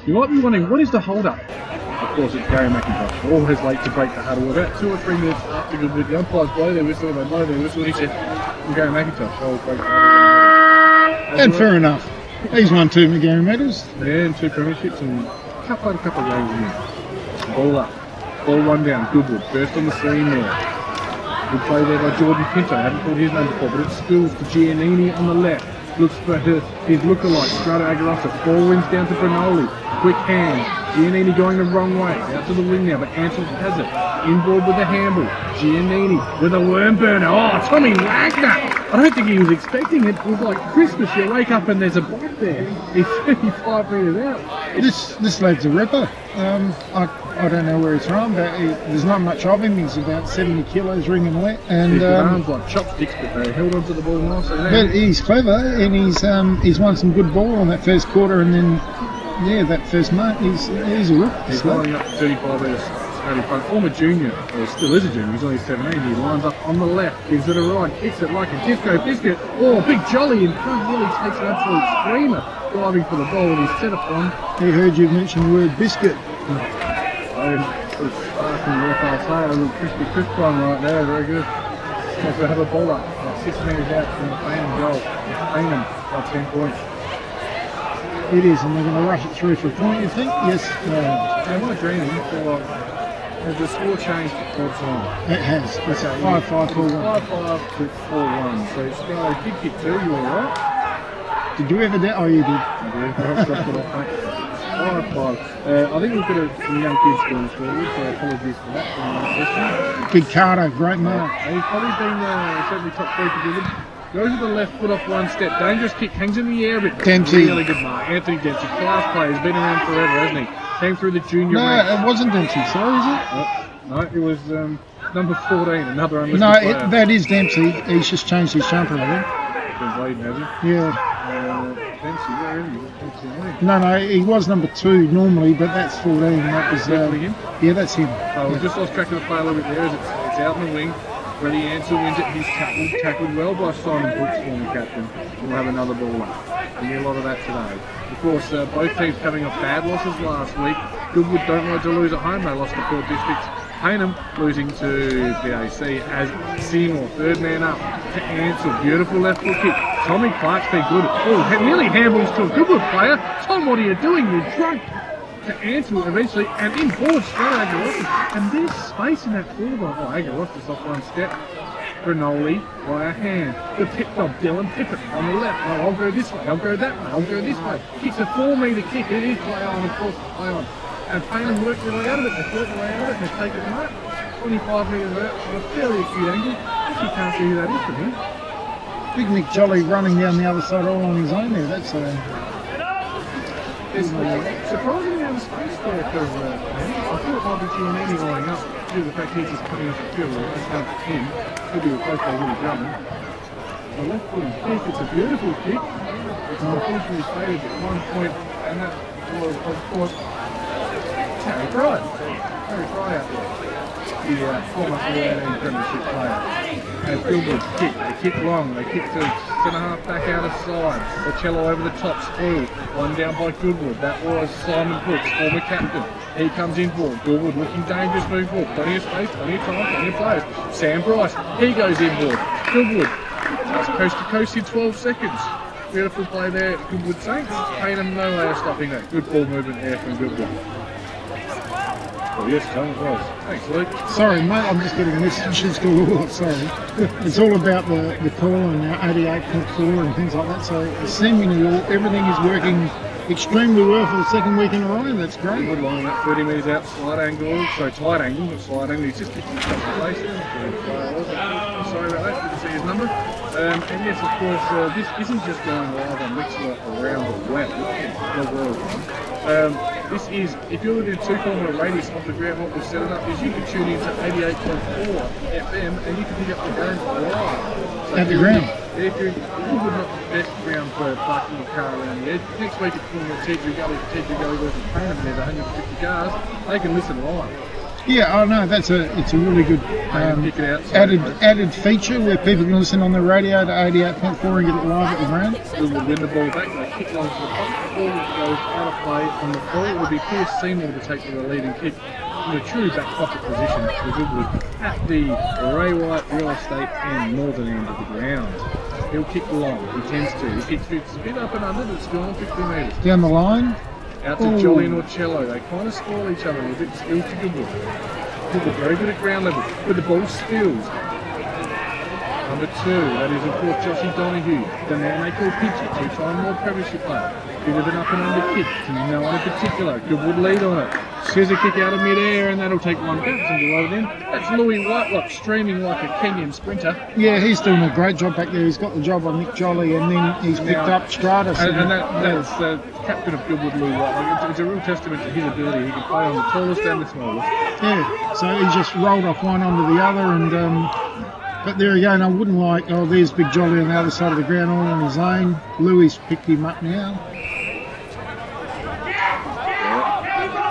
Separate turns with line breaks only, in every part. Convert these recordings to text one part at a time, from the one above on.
You might be wondering, what is the hold-up? Of course, it's Gary McIntosh, always late to break the huddle. About 2 or 3 minutes after Goodwood, the umpires blow their whistle, they blow their whistle, and he said, I'm Gary McIntosh, I'll break the huddle.
And fair enough. He's won 2 Magarey medals.
Yeah, and 2 premierships, and a couple of games in. Ball up, ball 1 down, Goodwood, first on the scene there. Good play there by Jordan Pinto, I haven't called his name before, but it spills to Giannini on the left. Looks for his lookalike, Strata Aguirre. Ball wins down to Bernoli. Quick hand. Giannini going the wrong way. Out to the wing now, but Ansel has it. Inboard with the handball. Giannini with a worm burner. Oh, Tommy Wagner! I don't think he was expecting it. It was like Christmas. You wake up and there's a bite there. He's 35 metres out.
This lad's a ripper. I don't know where he's from, but there's not much of him. He's about 70 kilos ringing wet. And
his arms like chopsticks, but they held onto the ball nicely.
But he's clever, and he's won some good ball on that first quarter, and then that first mark, he's a ripper.
He's lining up 35 metres straight in front. Former junior, or still is a junior, he's only 17. He lines up on the left, gives it a ride, kicks it like a disco biscuit. Oh, big jolly in front, really takes an absolute screamer. Driving for the ball, and he's set upon.
He heard you mention the word biscuit.
It's sparking the FRC, a little crispy crisp one right there, very good. So we'll have a ball up, like 6 metres out from the Payneham goal. Payneham by 10 points.
It is, and they're going to rush it through for a point, you think? Yes.
Am I dreaming? Has the score changed all the time?
It has. It's 5-5, 4-1.
5-5 to 4-1. So Sky did get 2, you alright?
Did you ever do? Oh, you did.
I did. I've dropped it off, mate. 5-5. I think we've got some young kids going forward, so apologies for that.
Big Carter, great mark.
He's probably been certainly top 3 for Goodwood. Goes with the left foot off 1 step. Dangerous kick, hangs in the air a bit.
Dempsey.
Really good mark. Anthony Dempsey, class player. He's been around forever, hasn't he? Came through the junior ranks.
No, it wasn't Dempsey, sorry, is it?
No, it was number 14, another unlisted player.
That is Dempsey. He's just changed his jumper, I think.
Been waiting, has he?
Yeah.
Dempsey, where is he?
No, he was number 2 normally, but that's 14. That was
him?
Yeah, that's him.
Oh, we just lost track of the play a little bit there. It's out in the wing. Freddie Ansell wins it. He's tackled well by Simon Brooks, former captain. We'll have another ball up. There'll be a lot of that today. Of course, both teams coming off bad losses last week. Goodwood don't like to lose at home. They lost to Port Districts. Payneham losing to PAC as senior, 3rd man up to Ansell. Beautiful left foot kick. Tommy Clark's been good. Oh, nearly handballs to a Goodwood player. Tom, what are you doing? You're drunk. To Ansell eventually, and in forward straight Aguirre. And there's space in that forward. Oh, Aguirre just off 1 step. Bernoli by a hand. The pip job, Dylan Pippin on the left. Oh, I'll go this way, I'll go that way, I'll go this way. Kicks a 4-metre kick. It is play on, of course, play on. And Payneham work their way out of it. They fought their way out of it and they take it mark. 25 metres out on a fairly acute angle. You can't see who that is from here.
Big Nick Jolly running down the other side all on his own there. That's
There's surprisingly out of space there for I thought it might be Giannini lining up due to the fact he's just coming into the field. It's down to him. Could be replaced by Willie Drummond. The left foot kick, it's a beautiful kick. It's unfortunately faded at 1 point, and that was, of course, Terry Fry. Terry Fry out there. The former 18 Premiership player. And Goodwood kick, they kick long, they kick to centre-half back out of side. Ocello over the top, spoiled. 1 down by Goodwood. That was Simon Brooks, former captain. He comes in for Goodwood, looking dangerous moving forward. Plenty of space, plenty of time, plenty of players. Sam Bryce, he goes inboard. Goodwood, just coast to coast in 12 seconds. Beautiful play there, Goodwood Saints. Payneham, no way of stopping that. Good ball movement there from Goodwood. Oh, yes, Tom, it was. Thanks, Luke.
Sorry, mate, I'm just getting messages galore, sorry. It's all about the call and our 88.4 and things like that, so seemingly everything is working extremely well for the 2nd week in a row. That's great.
Good line up, 30 metres out, slight angle, so tight angle, not slide angle, he's just kicking stuff in place. Sorry about that, didn't see his number. And yes, of course, this isn't just going live on Mixler around the world. This is, if you're within a 2-kilometre radius of the ground, what we've set it up is you can tune into 88.4 FM and you can pick up the game live. So
at the ground?
If you're not the best ground for parking your car around the edge, next week it's pulling a Teacher Gully versus Payneham and there's 150 cars, they can listen live.
Yeah, I know, it's a really good added feature where people can listen on the radio to 88.4 and get it live at the ground.
We'll win the ball back, they kick long to the pocket. ball goes out of play on the ball. It will be Pierce Seymour to take the leading kick in a true back pocket position for Goodwood at the Ray White Real Estate and northern end of the ground. He'll kick long, he tends to. He kicks it's a bit up and under, but still on 50 metres.
Down the line.
Out to Jolly and Orcello. They kind of spoil each other a bit. Skills to Goodwood. Goodwood very good at ground level, but the ball spills. Number 2, that is of course Joshy Donahue. The man they call Pitcher, 2-time World Premiership player. Bit of an up and under kick, no one in particular. Goodwood lead on it. Scissor kick out of mid-air and that'll take one bounce and go over then. That's Louis Whitelock streaming like a Kenyan sprinter.
Yeah, he's doing a great job back there. He's got the job on Nick Jolly and then he's picked up Stratus.
And that's the captain of Goodwood, Louis Whitelock. It's a real testament to his ability. He can play on the tallest and the smallest. Yeah,
so he just rolled off one onto the other and... but there again, I wouldn't like, oh, there's Big Jolly on the other side of the ground all on his own. Louis picked him up now.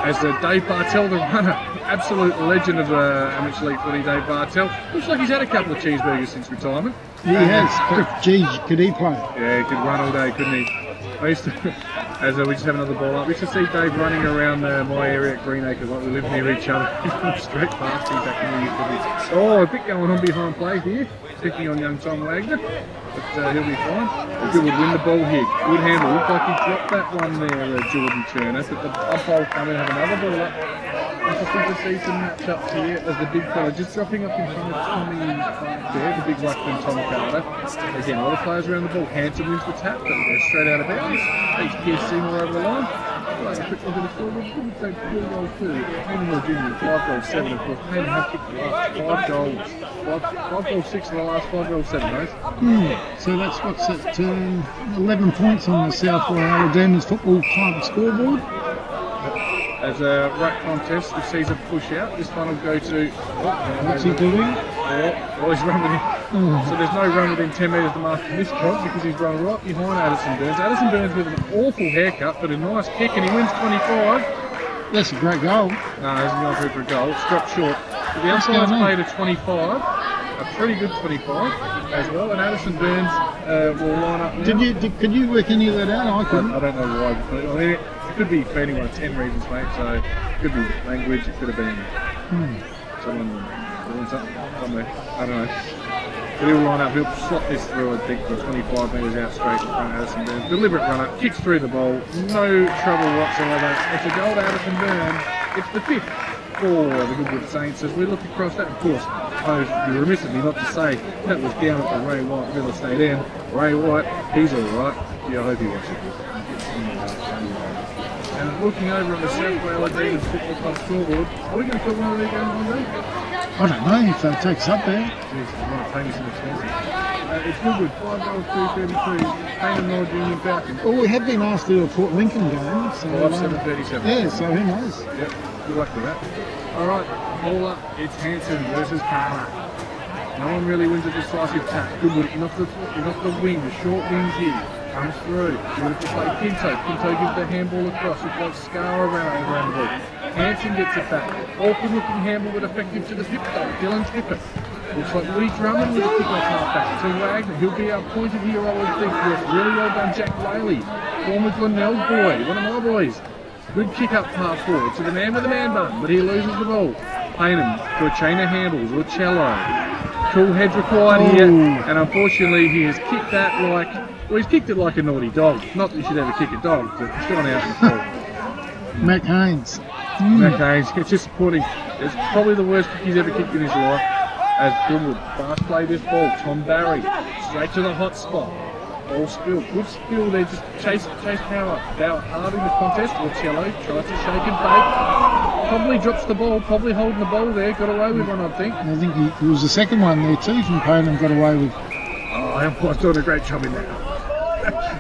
As Dave Bartell, the runner, absolute legend of amateur league footy, Dave Bartell. Looks like he's had a couple of cheeseburgers since retirement.
He has, but geez, could he play?
Yeah, he could run all day, couldn't he? I used to, as we just have another ball up, we used to see Dave running around my area at Greenacres, like we live near each other. Straight past me back in the youth. Oh, a bit going on behind play here, picking on young Tom Wagner, but he'll be fine. Goodwood win the ball here. Good handle. Looked like he dropped that one there, Jordan Turner, but the umpire come in and have another ball up. Interesting to see some matchups here as the big fella just dropping up in front of Tommy there, the big ruckman Tom Carter. Again, a lot of players around the ball. Hanson wins the tap, but it goes straight out of bounds. Takes Pierce Seymour over the line. Like a quick look at the score. Goodwood take 4 goals too. Payneham Junior, 5 goals, 7 of course. Payneham have kicked the last 5 goals. 5 goals, 6 of the last 5 goals, 7 those.
So that's what's at 11 points on the South Wales Demons Football Club scoreboard.
As a ruck contest, the season push out. This one will go to...
What's he doing?
Well, he's run within... So there's no run within 10 metres to mark in this comp because he's run right behind Addison Burns. Addison Burns with an awful haircut, but a nice kick, and he wins 25.
That's a great goal.
No, he hasn't gone through for a goal. It's dropped short. But the umpire's played a 25. A pretty good 25 as well, and Addison Burns will line up now.
Could you work any of that out? I couldn't.
I don't know why. I mean, it could be for any one of 10 reasons, mate. So it could be language, it could have been someone doing something somewhere. I don't know. But he'll line up, he'll slot this through, I think, from 25 metres out straight in front of Addison Burns. Deliberate run up, kicks through the ball, no trouble whatsoever. It's a goal to Addison Burns. It's the 5th for the Goodwood Saints as we look across that. Of course, I would be remiss of me not to say that was down at the Ray White Real Estate end. Ray White, he's alright. Yeah, I hope he watches it. And looking over at the South Wales Demons Football Club scoreboard, are we going to put one of these games on there?
I don't know if they'll take us up there.
Jeez, I'm going to pay me some expensive. It's Goodwood, 5 goals, 332. Payneham Norwood Union Falcons.
Well, we have been asked to do a Port Lincoln game. So
7:37.
Yeah, so who knows?
Yep, good luck with that. Alright, ball up, it's Hanson versus Palmer. No one really wins a decisive tap. Goodwood, off the wing, the short wings here. Comes through. Beautiful play. Pinto. Pinto gives the handball across. It's like Scar around the ball. Hanson gets it back. Awkward looking handball but effective to the hip though. Dylan Tippett. Looks like Woody Drummond with a kick off half back to Wagner. He'll be appointed here, I would think. Yes, really well done, Jack Whaley. Former Glenelg boy, one of my boys. Good kick up half forward to the man with the man bun, but he loses the ball. Payneham to a chain of handballs. Lucello. Cool heads required here, and unfortunately he has kicked that like... Well, he's kicked it like a naughty dog. Not that you should ever kick a dog, but it's gone out in the ball.
Mac Haynes.
Mac Haynes, it's just supporting. It's probably the worst kick he's ever kicked in his life. As Goodwood fast play this ball. Tom Barry, straight to the hot spot. All spill. Good spill there, just chase Power. Power hard in the contest. Orcello tries to shake and bake. Probably drops the ball, probably holding the ball there. Got away with one, I think.
I think it was the second one there too from Payneham got away with.
Oh, I was doing a great job in that.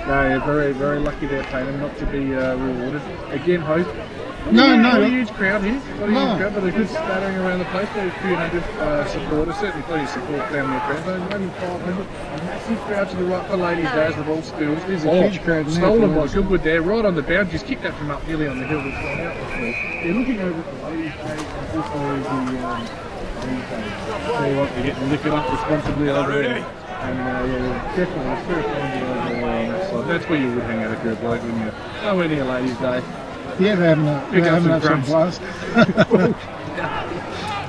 No, yeah, very, very lucky there, Payneham, not to be rewarded. Again, Hope.
No.
Not a huge crowd here. Not a huge crowd, but a good scattering around the place. There's a few hundred supporters, certainly plenty of support down there, friends. Maybe 500. Massive crowd to the right for Ladies Day as the ball spills.
There's a huge crowd now.
Stolen by Goodwood there, right on the bounce. Just kicked that from up nearly on the hill. That's gone out the field. They're looking over at the Ladies Day and also the Tell you what, they're getting liquored up responsibly over there. And yeah, definitely it's very fine over on that side. That's where you would hang out if you're a bloke, wouldn't you? Nowhere near ladies' day.
Yeah, they're having some blast.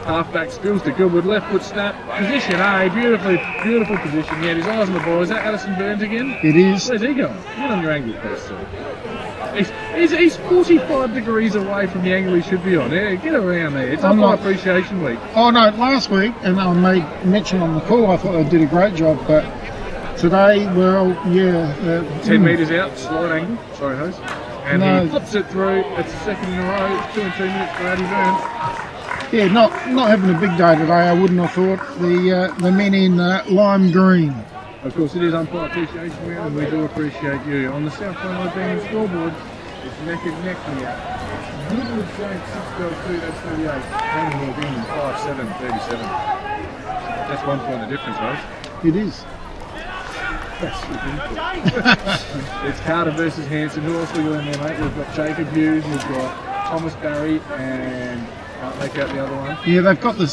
Halfback spills to Goodwood, left foot snap, position A, beautiful position. Yeah, his eyes on the ball. Is that Addison Burns again?
It is.
Where's he going? Get on your angle, please, sir. He's 45 degrees away from the angle he should be on. Yeah, get around there. It's Umpire Appreciation Week.
Oh no, last week, and I made mention on the call, I thought I did a great job, but today, well, yeah.
10 metres out, slight angle. Sorry, host. And he flips it through. It's the second in a row. It's 2 and 2 minutes for Addy Burns.
Yeah, not having a big day today, I wouldn't have thought. The men in lime green.
Of course, it is Umpire Appreciation Week, and we do appreciate you. On the South Payneham Payneham scoreboard, it's neck and neck here. Goodwood Saints 6-2, that's 38. Payneham will be in 5-7, 37. That's 1 point of difference, right?
It is.
That's ridiculous. It's Carter versus Hanson. Who else we got in there, mate? We've got Jacob Hughes, we've got Thomas Barry, and can't make out the other one. Yeah,
they've got the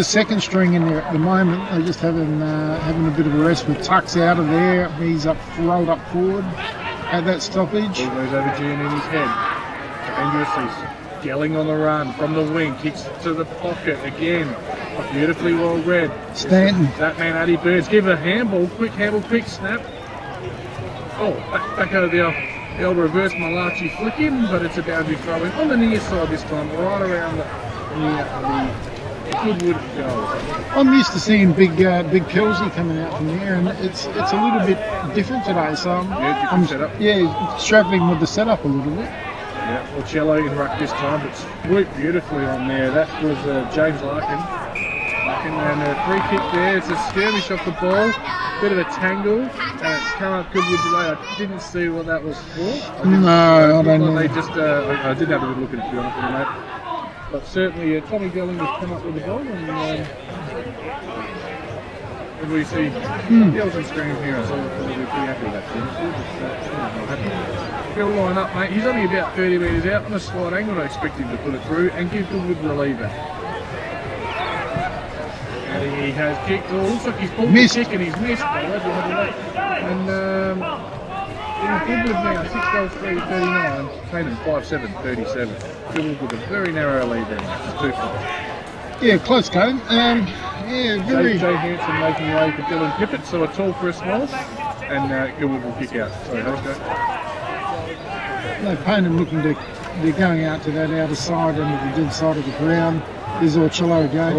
second string in there at the moment. They're just having a bit of a rest with Tuck's out of there. He's rolled up forward at that stoppage.
Ball goes over Gian in his head. Dangerously Gelling on the run from the wing, kicks to the pocket again. Beautifully well read.
Stanton.
That man Addy Burns. Give a handball, quick snap. Oh, back over the old reverse Malachi flick in, but it's a boundary throw in on the near side this time, right around the Goodwood goal.
I'm used to seeing big Kelsey coming out from there, and it's a little bit different today. So I'm struggling with the setup a little bit.
Yeah, well, Cello in ruck this time, but swooped beautifully on there. That was James Larkin. And a free kick there. It's a skirmish off the ball. Bit of a tangle. And it's come up Goodwood's way. I didn't see what that was for.
I don't know.
They just, I did have a good look at it, to be honest with you, mate. But certainly, Tommy Gelling has come up with the ball. And we see yells and screams here. So we're pretty happy with that. He'll line up, mate. He's only about 30 metres out on a slight angle. I expect him to put it through and give Goodwood the lead back. And he has kicked. Oh, looks like he's pulled the kick and he's missed. And Goodwood now 6-3, 39. Payneham 5-7, 37. Goodwood with a very narrow lead there. It's 2 points.
Yeah, close game. Very.
Jay Hanson making way for Dylan Pippett, so a tall for a small. And Goodwood will kick out. Sorry, how's that?
No, Payneham looking to. They're going out to that outer side and to the dead side of the ground. There's Orchello again.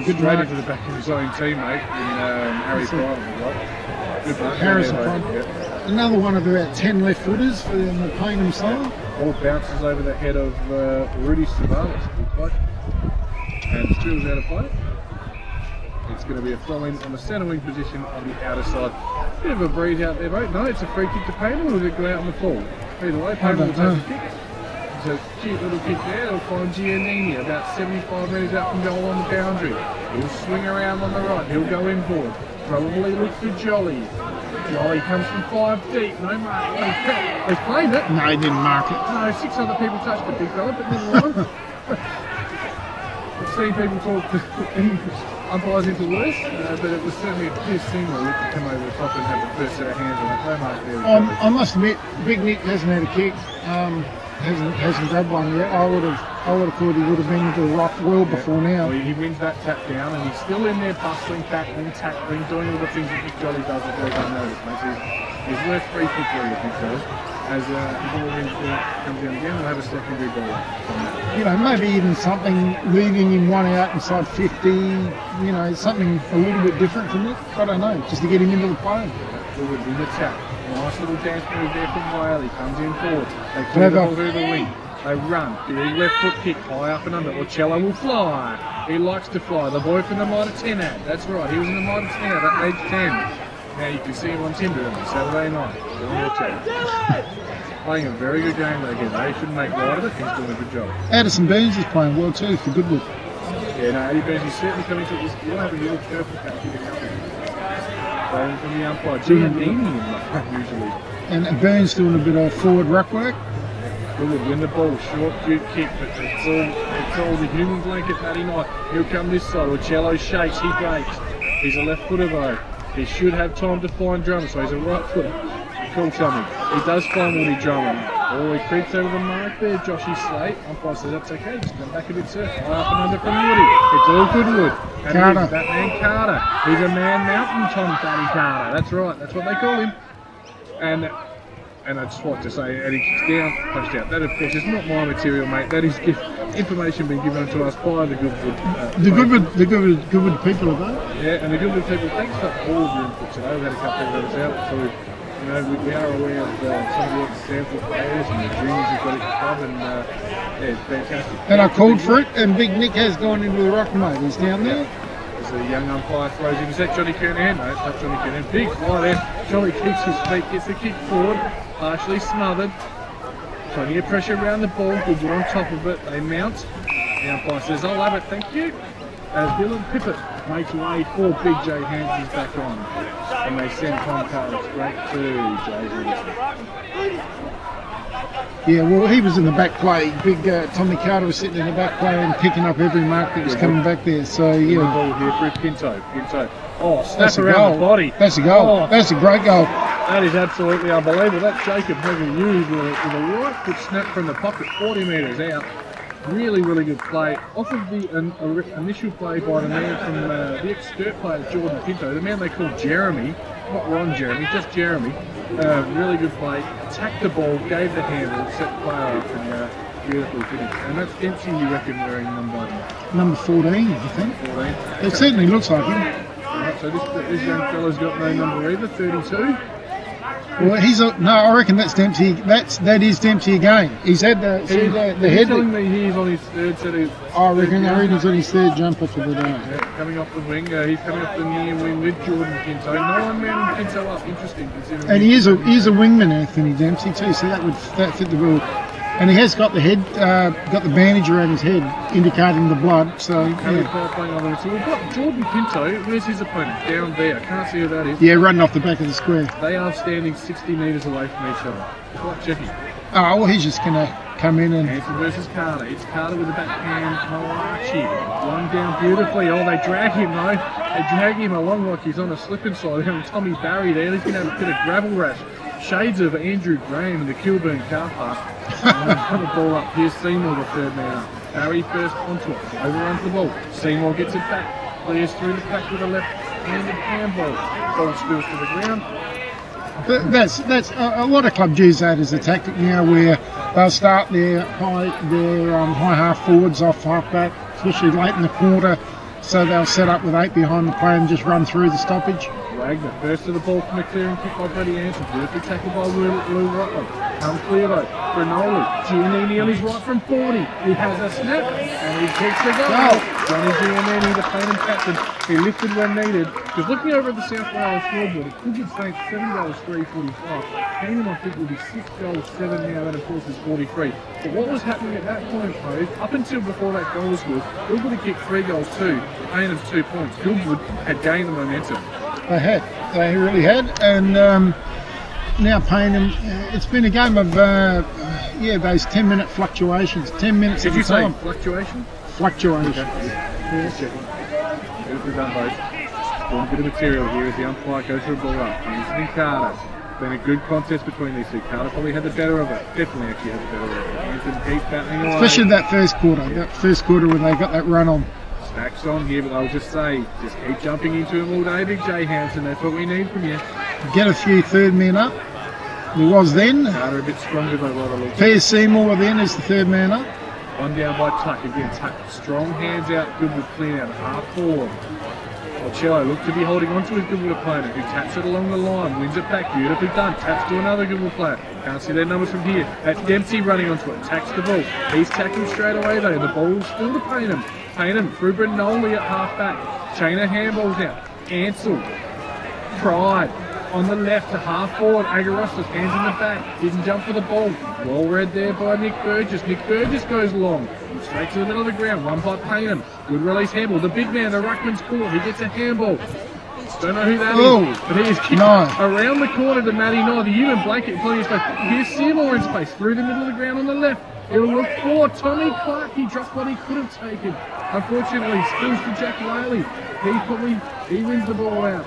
Good straight into the back of his own teammate in Harry Pride.
Harrison Pride. Another one of about 10 left footers for the Payneham side.
Ball bounces over the head of Rudy Savalas. And Stuart's out of play. It's going to be a throw in on the centre wing position on the outer side. Bit of a breeze out there, mate. No, it's a free kick to Payneham, or will it go out on the full? Either way, Payneham will take the kick. It's a cute little kick there. It'll find Giannini about 75 metres out from goal on the boundary. He'll swing around on the right. He'll go in forward. Probably look for Jolly. Jolly comes from 5 deep. No mark. They claimed it.
No, he didn't mark it.
No, 6 other people touched it, big fella, but never mind. I've seen people talk to umpires into worse, but it was certainly a clear signal to come over the top and have the first set of hands on it. No mark there.
I must admit, Big Nick hasn't had a kick. Hasn't grabbed one yet. I would have thought he would have been into the rock well before now.
Well, he wins that tap down and he's still in there bustling, tackling, doing all the things that Big Jolly does that they don't notice, mate. He's worth 3 kick there, I think so. As the ball comes down again, we'll have a secondary ball from that.
You know, maybe even something leaving him one out inside 50, you know, something a little bit different from it. I don't know, just to get him into the play.
Forward in the tap. Nice little dance move there from Whaley. Comes in forward. They clear the ball through the wing. They run. Big left foot kick high up and under. Orchello will fly. He likes to fly. The boy from the Mitre 10 ad. That's right. He was in the Mitre 10 ad at age 10. Now you can see him on Tinder on Saturday night. Playing a very good game though again. They shouldn't make light of it. He's doing a good job.
Addison Burns is playing well too for Goodwood.
Yeah, no, Addy Burns is certainly coming to this. You'll have a little purple patch in the company. Playing from the umpire. Giannini usually.
And Burns doing a bit of forward ruck work.
Goodwood win the ball, short, cute kick, but it's all the human blanket Matty Knight. He'll come this side. Orchello shakes, he breaks. He's a left footer though. He should have time to find Drummer, so he's a right footer. Cool, Tommy. He does find Woody Drummond. Oh, he creeps over the mark there, Joshy Slate. Umpire says that's okay, just come back a bit, sir. Up and under from Woody. It's all Goodwood. And
Carter.
that man Carter. He's a man mountain, Tom Fatty Carter. That's right, that's what they call him. And I just want to say, and he kicks down, punched out. That, of course, is not my material, mate. That is information being given to us by the Goodwood.
The Goodwood people about it.
Yeah, and the Goodwood people, thanks for all of your input today. We've had a couple of others out, so you know, we are aware of some of the ex-Stanford players and the juniors who've got it in the club, and yeah, it's fantastic.
And I called for it, and Big Nick has gone into the rock, mate. He's down there.
As the young umpire throws in, is that Johnny Kernahan? No, it's not Johnny Kernahan. Big fly there. Johnny keeps his feet, gets the kick forward, partially smothered. Plenty of pressure around the ball, Goodwood on top of it. They mount. The umpire says, I'll have it, thank you. As Dylan Pippett makes way for Big J Hanson's back on. And they send Tom Carter straight to Jay Henderson.
Yeah, well, he was in the back play. Big Tommy Carter was sitting in the back play and picking up every mark that was coming back there. So, yeah.
The ball here for Pinto. Oh, snap
That's a
around
goal.
the body.
That's a goal.
Oh.
That's a great goal.
That is absolutely unbelievable. That's Jacob having used with a right foot snap from the pocket, 40 metres out. Really, really good play. Off of the initial play by the man from the ex-Sturt player, Jordan Pinto, the man they call Jeremy, not Ron Jeremy, just Jeremy. Really good play. Attacked the ball, gave the handle, set the player up, and beautifully finished. And that's Dempsey, you reckon, wearing
Number 14, I think.
14.
It certainly looks like him.
Right, so this young fella's got no number either, 32.
Well, no, I reckon that's Dempsey. That is Dempsey again. He's had the head.
Telling me he's on his third set of.
I reckon he's on his third jumper for the day.
Yeah, coming off the wing, he's coming off the near wing with Jordan Pinto. No one mounting Pinto up. Interesting considering.
And he is a wingman, Anthony Dempsey too. So that fit the bill. And he has got the head, got the bandage around his head, indicating the blood. So yeah.
So we've got Jordan Pinto. Where's his opponent? Down there. I can't see who that is.
Yeah, running off the back of the square.
They are standing 60 metres away from each other. Quite checking.
Oh, well, he's just going to come in and...
Hanson versus Carter. It's Carter with the backhand. Malachi. One down beautifully. Oh, they drag him, though. They drag him along like he's on a slip and slide. Having Tommy Barry there. He's going to have a bit of gravel rash. Shades of Andrew Graham in the Kilburn car park. Put the ball up. Here's Seymour, the third man up. Barry first onto it. Overruns the ball. Seymour gets it back. Clears through the pack with a left-handed handball. Ball spills to the ground.
That's a lot of clubs use that as a tactic now, where they'll start their high half forwards off half back, especially late in the quarter. So they'll set up with 8 behind the play and just run through the stoppage.
Wagner first to the ball from a clearing kick by Freddie Anderson. Beautifully tackled by Lou Rutland. Comes clear though. Granoli. Giannini on his right from 40. He has a snap and he kicks the goal. Johnny Giannini, the Payneham captain, he lifted when needed. Because looking over at the South Wales scoreboard, it could be saying 7 goals, 345. Payneham, I think, will be 6 goals, 7 now. That, of course, is 43. But what was happening at that point, though, up until before that goal was good, Goodwood had kicked 3 goals, 2. Paynham's 2 points. Goodwood had gained the momentum.
They really had, and now Payneham. It's been a game of those 10-minute fluctuations. 10 minutes at a time.
Did you say fluctuation?
Fluctuation.
Okay. Yeah, checking. Beautifully done, both. One bit of material here as the umpire goes for a ball up. Anthony Carter. Been a good contest between these two. Carter probably had the better of it. Definitely actually had the better of it. Anthony keeps battling away.
Especially that first quarter. That first quarter when they got that run on.
Stacks on here, but I'll just say, just keep jumping into him all day, Big J Hanson. That's what we need from you.
Get a few third men up. There was then.
Carter a bit stronger by the look.
Piers Seymour then is the third man up.
One down by Tuck. Again, Tuck. Strong hands out. Goodwood clean out. Half forward. Cello looked to be holding on to his Goodwood opponent, who taps it along the line, wins it back, beautifully done, taps to another Goodwood player. Can't see their numbers from here. That's Dempsey running onto it, attacks the ball. He's tackled straight away though, the ball's still to Payneham. Payneham through Brinoli at half back. Chain of handballs now. Ansell. Pride. On the left to half forward. Agarostas, hands in the back. Didn't jump for the ball. Well read there by Nick Burgess. Nick Burgess goes long. Straight to the middle of the ground. One by Payneham. Good release handball. The big man, the ruckman's caught. He gets a handball. Don't know who that is, but he is kicking around the corner to Matty Nye. The human blanket, plenty of space. Here's Seymour in space. Through the middle of the ground on the left. It'll look for Tommy Clark. He dropped what he could have taken. Unfortunately, spills to Jack Whaley. He wins the ball out.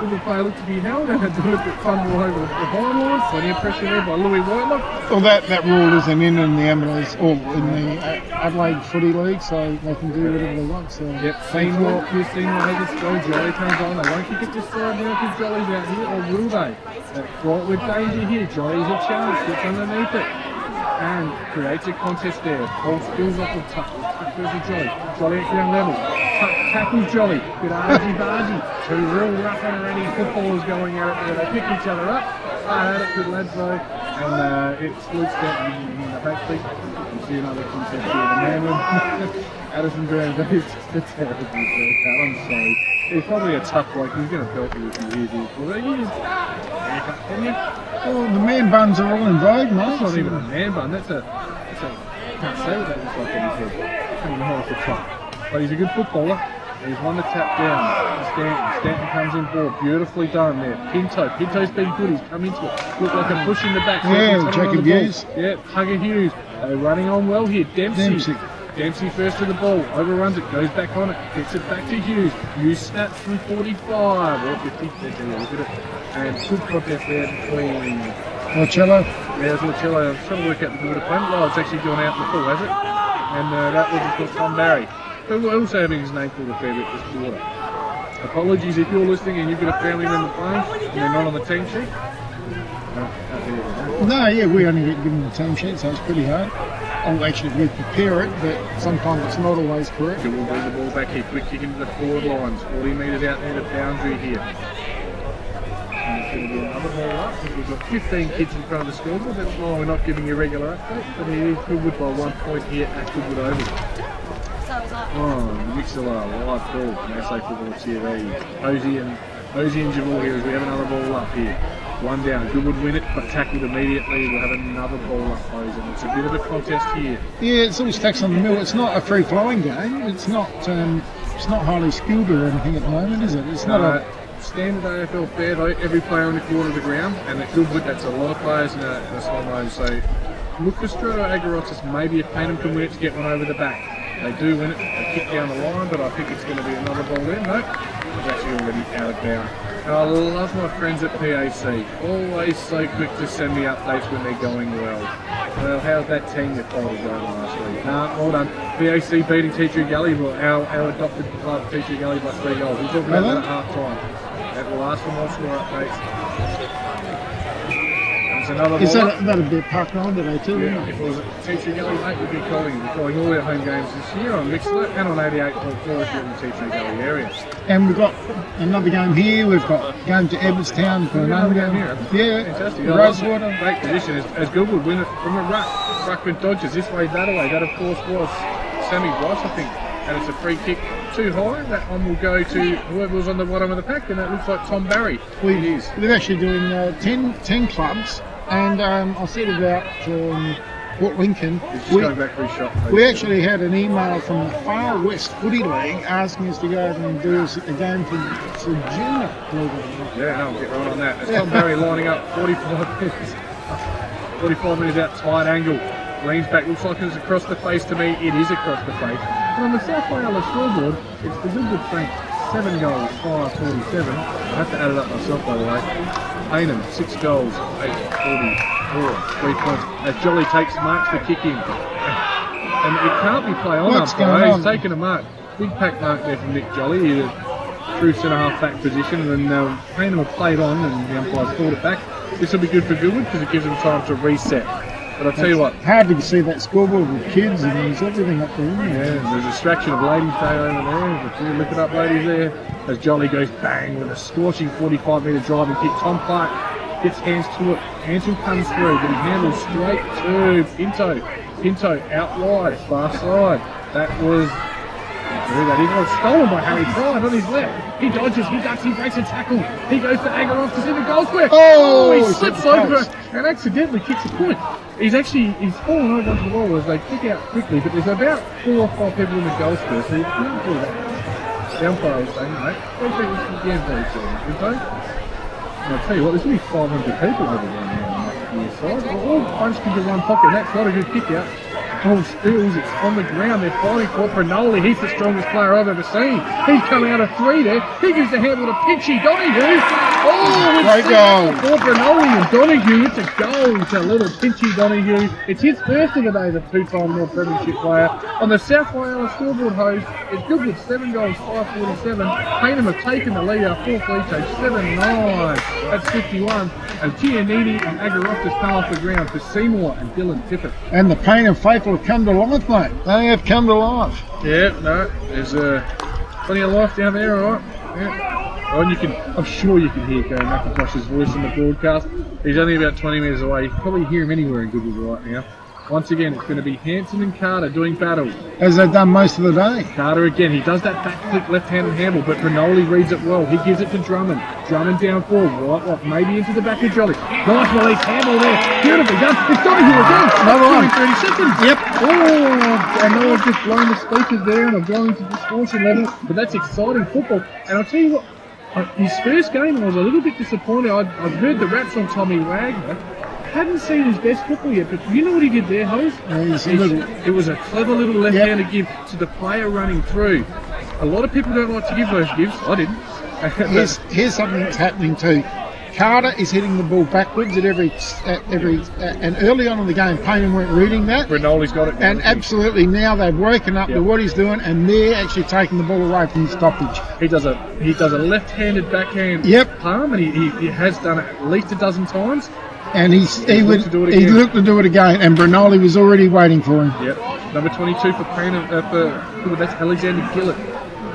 Little player looked to be held and had to look at fumble over the byline. Plenty of pressure there by Louis Whitelock.
Well, that rule isn't in the Adelaide or in the Adelaide Footy League, so they can do whatever they want. So
yep, Seymour has its go. Jolly comes on. They won't kick it this side now because Jolly's out here, or will they? Fraught with danger here. Jolly's a challenge, gets underneath it and creates a contest there. Paul spills off the tuck. Goes to Jolly. Jolly at ground level. Tackles Jolly. Good argy-bargy. Two real rough and ready footballers going at it there. They pick each other up. At it, good lads though. And it sloops down in the backseat. You see another contest here. The man with Addison Brown is just a terrible third. I'm sorry. He's probably a tough bloke. He's going to belt you if he hears you. But he just can you?
Well, the man buns are all in vogue, mate.
That's not even a man bun. That's a can't say what that looks like in his head. I don't know off the top. But he's a good footballer. He's one to tap down. Stanton comes in ball. Beautifully done there. Pinto's been good. He's come into it. Looked like a push in the back.
Yeah, Jacob Hughes.
Yeah, Hugger Hughes. They're running on well here. Dempsey first to the ball. Overruns it. Goes back on it. Gets it back to Hughes. Hughes snaps from 45 or 50. Look at it. And good contest there between
Marcello.
Yeah, there's Marcello. I'm trying to work out the good opponent. Oh, it's actually gone out in the full, has it? And that was, of course, Tom Barry. Who also having his name called a fair bit this quarter. Apologies if you're listening and you've got a family member playing and they're not on the team sheet.
No, yeah, we only get given the team sheet, so it's pretty hard. Oh, actually, we prepare it, but sometimes it's not always correct.
We'll bring the ball back here. Quick kick into the forward lines. 40 metres out there to boundary here. And it's going to be another ball up. We've got 15 kids in front of the scoreboard. That's why we're not giving you a regular update, but it is Goodwood by 1 point here at Goodwood Oval. Oh, Mixela, live ball from SA Football TV. Posey and Jamal here as we have another ball up here. One down, Goodwood win it, but tackled immediately. We'll have another ball up, Posey. It's a bit of a contest here. Yeah,
it's all stacks on the middle. It's not a free-flowing game. It's not highly skilled or anything at the moment, is it? It's not a
standard AFL fair though. Every player on the quarter of the ground, and at Goodwood, that's a lot of players in a small line. So look for Strato Agarotis. Maybe if Payneham can win it to get one over the back. They do win it, they kick down the line, but I think it's going to be another ball in. No, it's actually already out of bounds. And I love my friends at PAC. Always so quick to send me updates when they're going well. Well, how's that team that folded going last week? Well done. PAC beating Teacher Gully, our adopted club, Teacher Gully by 3 goals. We'll talk about that at half time. That will last for more score updates.
Is that a bit park on today too?
Yeah, if it was a Teacher Gully, mate, we'd be calling all our home games this year on Mixler and on 88.4 if you're in the Teacher Gully area.
And we've got another game here. We've got a game to Edwardstown for another game here. Yeah,
fantastic.
Rosewater.
Great position as Goodwood win it from a ruck. Ruckman dodges this way, that way. That of course was Sammy Bryce, I think. And it's a free kick too high. That one will go to whoever was on the bottom of the pack, and that looks like Tom Barry.
We're actually doing 10 clubs. And I said about Port Lincoln, we actually had an email from the Far West Footy League asking us to go over and do a game for junior league.
Yeah, I'll get right on that. It's Tom Barry lining up 45 minutes. 45 minutes out, tight angle. Leans back, looks like it's across the face to me. It is across the face. And on the South Wales scoreboard, it's the Goodwood Frank 7 goals, 5-47. I have to add it up myself, by the way. Payneham, 6 goals, 8-44, 3 points. As Jolly takes marks to kick in. And it can't be play on umpire. He's taken a mark. Big pack mark there from Nick Jolly. He's a true centre-half back position. And Payneham will play it on and the umpire's thought it back. This will be good for Goodwood because it gives them time to reset. But I'll tell you what.
Hardly to see that scoreboard with kids and there's everything up there.
Yeah, there's a distraction of Ladies' Day over there. Look it up, ladies, there. As Jolly goes bang with a scorching 45-metre driving kick. Tom Clark gets hands to it. Hanson comes through, but he handles straight to Pinto. Pinto out wide, far side. That was stolen by Harry Pride on his left. He dodges, he ducks, he breaks a tackle. He goes to Agaroff to see the goal square.
Oh,
he slips over and accidentally kicks a point. He's fallen over onto the wall as they kick out quickly, but there's about 4 or 5 people in the goal square, so you can't do that. The umpire is saying, mate, what do you think this is again very soon? And I'll tell you what, there's only 500 people over there on the side. They're all bunched into one pocket. That's not a good kick out. ball spills, it's on the ground, they're fighting for it. Brinoli, he's the strongest player I've ever seen. He's coming out of 3 there. He gives the handle to Pitchy Donahue. Oh,
great goal
for Brinoli and Donahue. It's a goal to little Pitchy Donahue. It's his first of the day as a 2-time North Premiership player. On the South Wales scoreboard host, it's Goodwood 7 goals, 547. Payneham have taken the lead after 4 free takes, 7-9. That's 51. And Giannini and Agaropoulos come off the ground for Seymour and Dylan Tippett.
and the Payneham faithful have come to life, mate. They have come to life.
Yeah, no, there's plenty of life down there, all right. Yeah. Oh, and I'm sure you can hear Gary McIntosh's voice in the broadcast. He's only about 20 metres away. You can probably hear him anywhere in Goodwood right now. Once again, it's going to be Hanson and Carter doing battle.
As they've done most of the day.
Carter again, he does that back flick left-handed handle, but Brinoli reads it well. He gives it to Drummond. Drummond down forward, right off, maybe into the back of Jolly. Nice release handle there. Beautifully done. It's Donahue again.
Another one.
30 seconds.
Yep.
Oh, I know I've just blown the speakers there and I've gone into distortion level, but that's exciting football. And I'll tell you what, his first game I was a little bit disappointed. I've heard the raps on Tommy Wagner. Hadn't seen his best football yet, but you know what he did there, Hose? It was a clever little left-handed give to the player running through. A lot of people don't like to give those gives. I didn't.
Here's something that's happening too. Carter is hitting the ball backwards at every and early on in the game, Payneham weren't reading that.
Brinoli's got it.
And absolutely now they've woken up to what he's doing, and they're actually taking the ball away from the stoppage.
He does a left-handed backhand palm, and he has done it at least a dozen times.
And he looked to do it again, and Brinoli was already waiting for him.
Yep. Number 22 for Payneham, that's Alexander Gillett.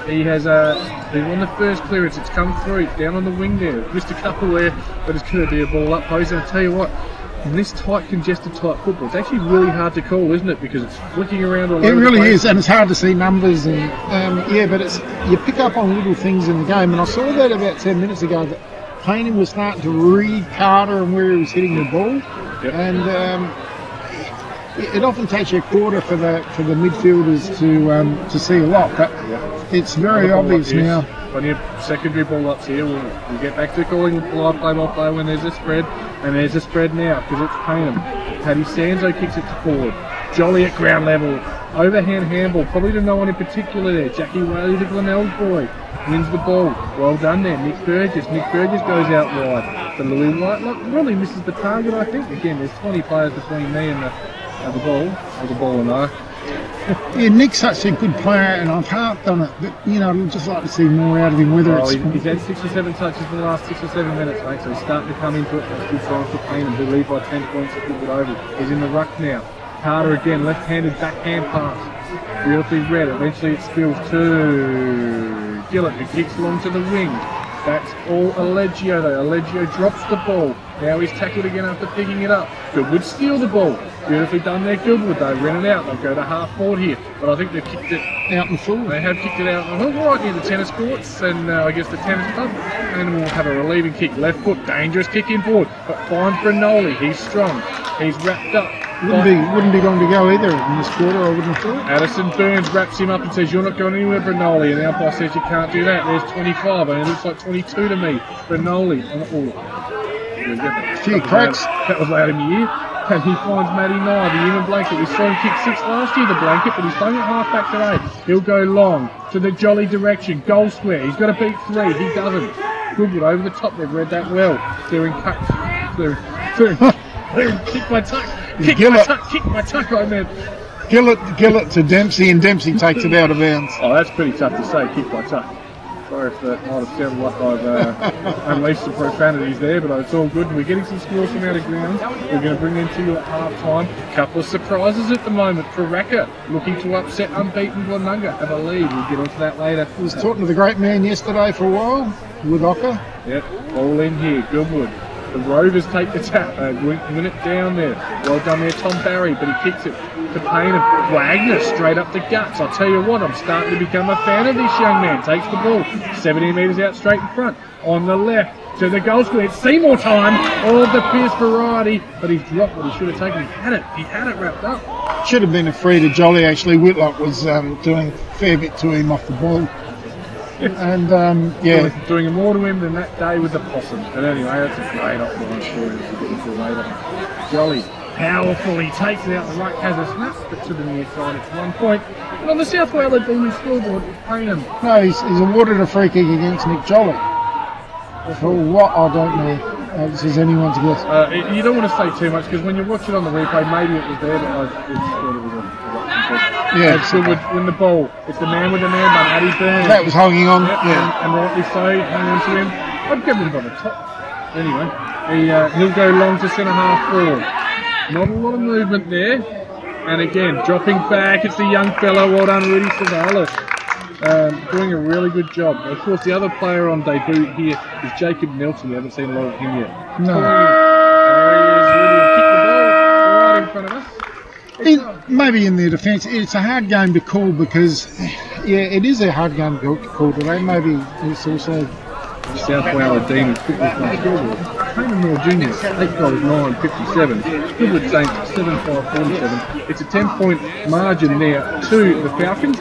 He has he won the first clearance. It's come through down on the wing there. Missed a couple there, but it's going to be a ball up post. And I tell you what, in this tight, congested type football, it's actually really hard to call, isn't it? Because it's flicking around all over. It
really is, and it's hard to see numbers and but it's you pick up on little things in the game. And I saw that about 10 minutes ago that Payneham was starting to read Carter and where he was hitting the ball, and it often takes you a quarter for the midfielders to see a lot, but it's very obvious now.
Plenty of secondary ball ups here. We'll get back to calling live play by play when there's a spread, and there's a spread now because it's Payneham. Paddy Sanzo kicks it to forward. Jolly at ground level. Overhand handball, probably to no one in particular there. Jackie Whaley, the Glenelg boy, wins the ball. Well done there, Nick Burgess. Nick Burgess goes out wide. But Louis Whitelock really misses the target, I think. Again, there's 20 players between me and the ball and I.
Yeah, Nick's such a good player, and I've half done it, but I'd just like to see more out of him.
He's had 6 or 7 touches in the last 6 or 7 minutes, mate, so he's starting to come into it. That's good sign for Payneham, who lead by 10 points at Goodwood over. He's in the ruck now. Carter again, left-handed backhand pass. Beautifully read. Eventually it spills to Gillett, who kicks along to the wing. That's all Allegio though. Allegio drops the ball. Now he's tackled again after picking it up. Goodwood steal the ball. Beautifully done there, Goodwood. They run it out. They'll go to half forward here. But I think they've kicked it
out in full.
They have kicked it out. I think right near the tennis courts and I guess the tennis club. And we'll have a relieving kick. Left foot, dangerous kick in forward. But finds Brinoli. He's strong. He's wrapped up.
Wouldn't be long to go either in this quarter, I wouldn't have thought.
Addison Burns wraps him up and says, "You're not going anywhere, Brinoli." And the umpire says, "You can't do that." There's 25, and it looks like 22 to me. Brinoli.
Few cracks.
That was loud in my ear. And he finds Matty Nye, the human blanket. We saw him kick 6 last year, the blanket, but he's playing it half back today. He'll go long to the Jolly direction. Goal square. He's got to beat 3. He doesn't. Goodwood over the top. They've read that well. Clearing cut. Kick my tuck. Kick my tuck, I meant.
Gillett to Dempsey, and Dempsey takes it out of bounds.
Oh, that's pretty tough to say, kick my tuck. Sorry if that might have sounded like I've unleashed some profanities there, but it's all good. We're getting some scores from out of ground. We're going to bring them to you at half-time. A couple of surprises at the moment. Karaka looking to upset unbeaten Glenunga have a lead. We'll get onto that later.
I was talking to the great man yesterday for a while, with Ocker.
Yep, all in here, Goodwood. The Rovers take the tap, win it down there. Well done there, Tom Barry, but he kicks it to Payneham. Wagner straight up the guts. I'll tell you what, I'm starting to become a fan of this young man. Takes the ball, 17 metres out straight in front. On the left to the goal square. It's Seymour time, all of the Pierce variety, but he's dropped what he should have taken. He had it wrapped up.
Should have been a free to Jolly actually. Whitlock was doing a fair bit to him off the ball. And
doing more to him than that day with the possums. But anyway, that's a great offline story as we get into later. Jolly powerful. He takes it out the right, has a snap, but to the near side, it's 1 point. And on the South Wales Demon scoreboard, it's Payneham.
No, he's awarded a free kick against Nick Jolly. For what, I don't know. This is anyone's guess.
You don't want to say too much because when you watch it on the replay, maybe it was there, but I just thought it was a
Yeah,
it's Goodwood win the ball. It's the man with the man bun, Addy Byrne.
that was hanging on.
Yep,
Yeah.
and rightly so, hang on to him. I'd give him by the top. Anyway, he'll go long to centre half forward. Not a lot of movement there. And again, dropping back, it's the young fella. Well done, Rudy Savalas. Doing a really good job. Of course, the other player on debut here is Jacob Nelson. We haven't seen a lot of him yet.
No.
There he is, Rudy. Kick the ball right in front of us.
Maybe in their defence, it's a hard game to call because, yeah, it is a hard game to call today. Maybe it's also
South Wales Demons quickly from the scoreboard. Payneham Moore Juniors, 8 goals, 9.57. Goodwood Saints, 7-5-47. It's a 10-point margin there to the Falcons.